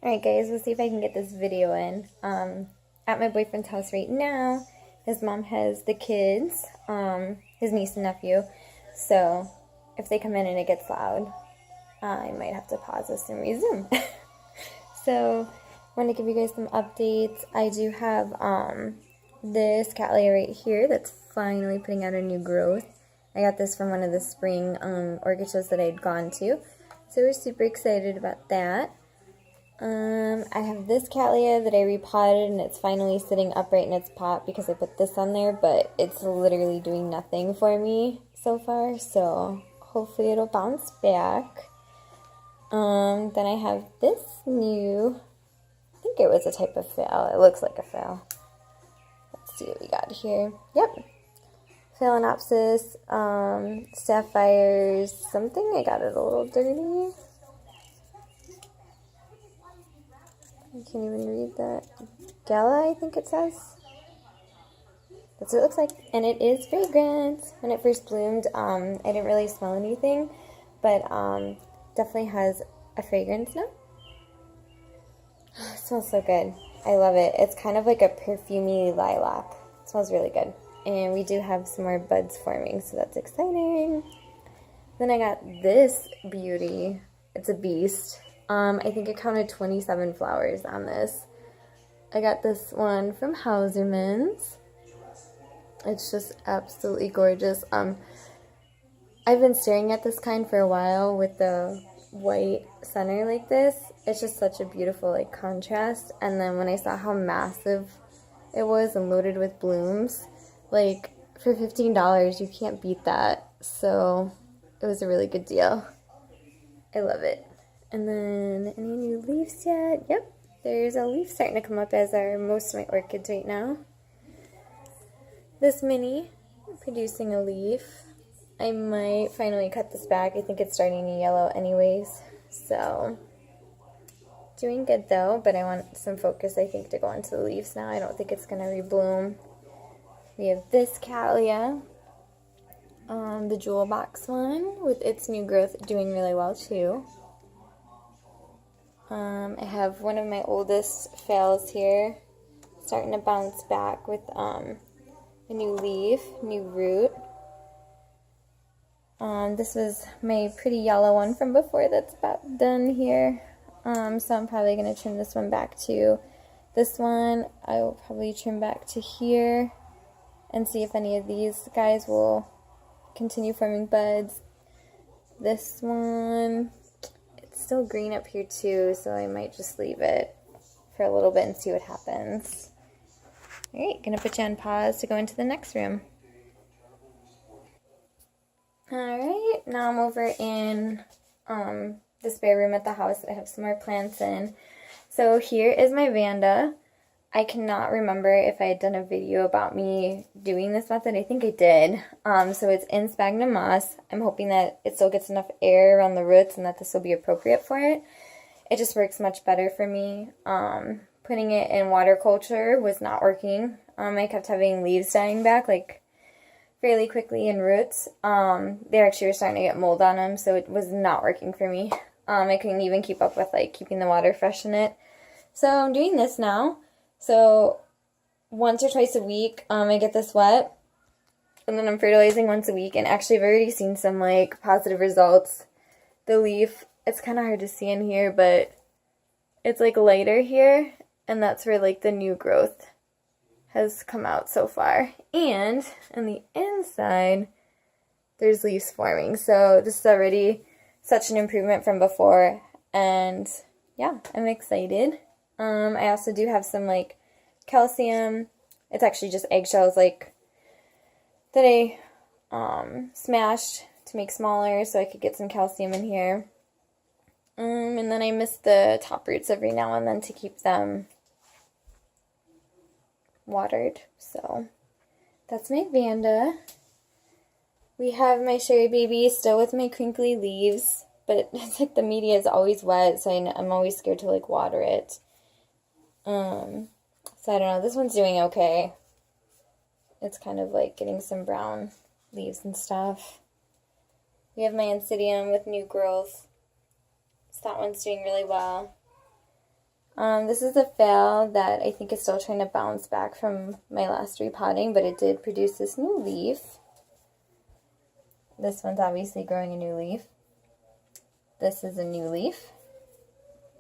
Alright guys, let's see if I can get this video in. At my boyfriend's house right now, his mom has the kids, his niece and nephew, so if they come in and it gets loud, I might have to pause this and resume. So, I want to give you guys some updates. I do have this cattleya right here that's finally putting out a new growth. I got this from one of the spring orchid shows that I'd gone to, so we're super excited about that. I have this cattleya that I repotted and it's finally sitting upright in its pot because I put this on there, but it's literally doing nothing for me so far, so hopefully it'll bounce back. Then I have this new, I think it was a type of phal. It looks like a phal. Let's see what we got here. Yep. Phalaenopsis, sapphires, something. I got it a little dirty. I can't even read that. Gala, I think it says. That's what it looks like. And it is fragrant. When it first bloomed, I didn't really smell anything, but definitely has a fragrance now. It smells so good. I love it. It's kind of like a perfumey lilac. It smells really good. And we do have some more buds forming, so that's exciting. Then I got this beauty. It's a beast. I think I counted 27 flowers on this. I got this one from Hauserman's. It's just absolutely gorgeous. I've been staring at this kind for a while with the white center like this. It's just such a beautiful like contrast. And then when I saw how massive it was and loaded with blooms, like for $15 you can't beat that. So it was a really good deal. I love it. And then, any new leaves yet? Yep, there's a leaf starting to come up, as are most of my orchids right now. This mini, producing a leaf. I might finally cut this back. I think it's starting to yellow anyways. So, doing good though, but I want some focus, I think, to go into the leaves now. I don't think it's going to rebloom. We have this cattleya, the jewel box one, with its new growth doing really well too. I have one of my oldest phals here starting to bounce back with a new leaf, new root. This was my pretty yellow one from before that's about done here. So I'm probably going to trim this one back to this one. I will probably trim back to here and see if any of these guys will continue forming buds. This one, still green up here too, so I might just leave it for a little bit and see what happens. Alright, gonna put you on pause to go into the next room. Alright, now I'm over in the spare room at the house that I have some more plants in. So here is my Vanda. I cannot remember if I had done a video about me doing this method. I think I did. So it's in sphagnum moss. I'm hoping that it still gets enough air around the roots and that this will be appropriate for it. It just works much better for me. Putting it in water culture was not working. I kept having leaves dying back like fairly quickly and roots. They actually were starting to get mold on them, so it was not working for me. I couldn't even keep up with like keeping the water fresh in it. So I'm doing this now. So once or twice a week, I get this wet, and then I'm fertilizing once a week, and actually I've already seen some like positive results. The leaf, it's kind of hard to see in here, but it's like lighter here, and that's where like the new growth has come out so far. And on the inside, there's leaves forming, so this is already such an improvement from before, and yeah, I'm excited. I also do have some like calcium. It's actually just eggshells like that I smashed to make smaller so I could get some calcium in here. And then I miss the top roots every now and then to keep them watered. So that's my Vanda. We have my Sherry Baby still with my crinkly leaves, but it's like the media is always wet, so I'm always scared to like water it. So I don't know, this one's doing okay. It's kind of like getting some brown leaves and stuff. We have my Oncidium with new growth. So that one's doing really well. This is a phale that I think is still trying to bounce back from my last repotting, but it did produce this new leaf. This one's obviously growing a new leaf. This is a new leaf.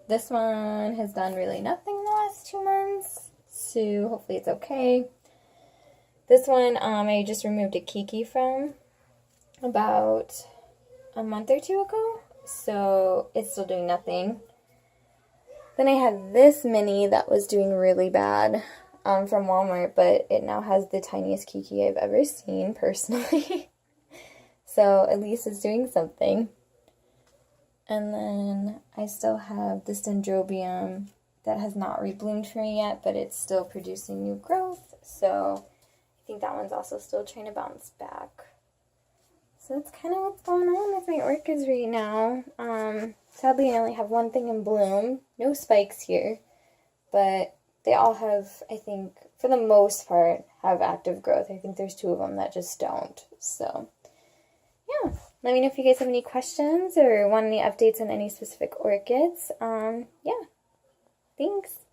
This one has done really nothing the last 2 months, so hopefully it's okay. This one I just removed a kiki from about a month or two ago, so it's still doing nothing. Then I had this mini that was doing really bad from Walmart, but it now has the tiniest kiki I've ever seen personally. So at least it's doing something. And then I still have this dendrobium that has not rebloomed for me yet, but it's still producing new growth. So I think that one's also still trying to bounce back. So that's kind of what's going on with my orchids right now. Sadly, I only have one thing in bloom. No spikes here. But they all have, I think, for the most part, have active growth. I think there's 2 of them that just don't. So, yeah. Let me know if you guys have any questions or want any updates on any specific orchids. Yeah. Thanks.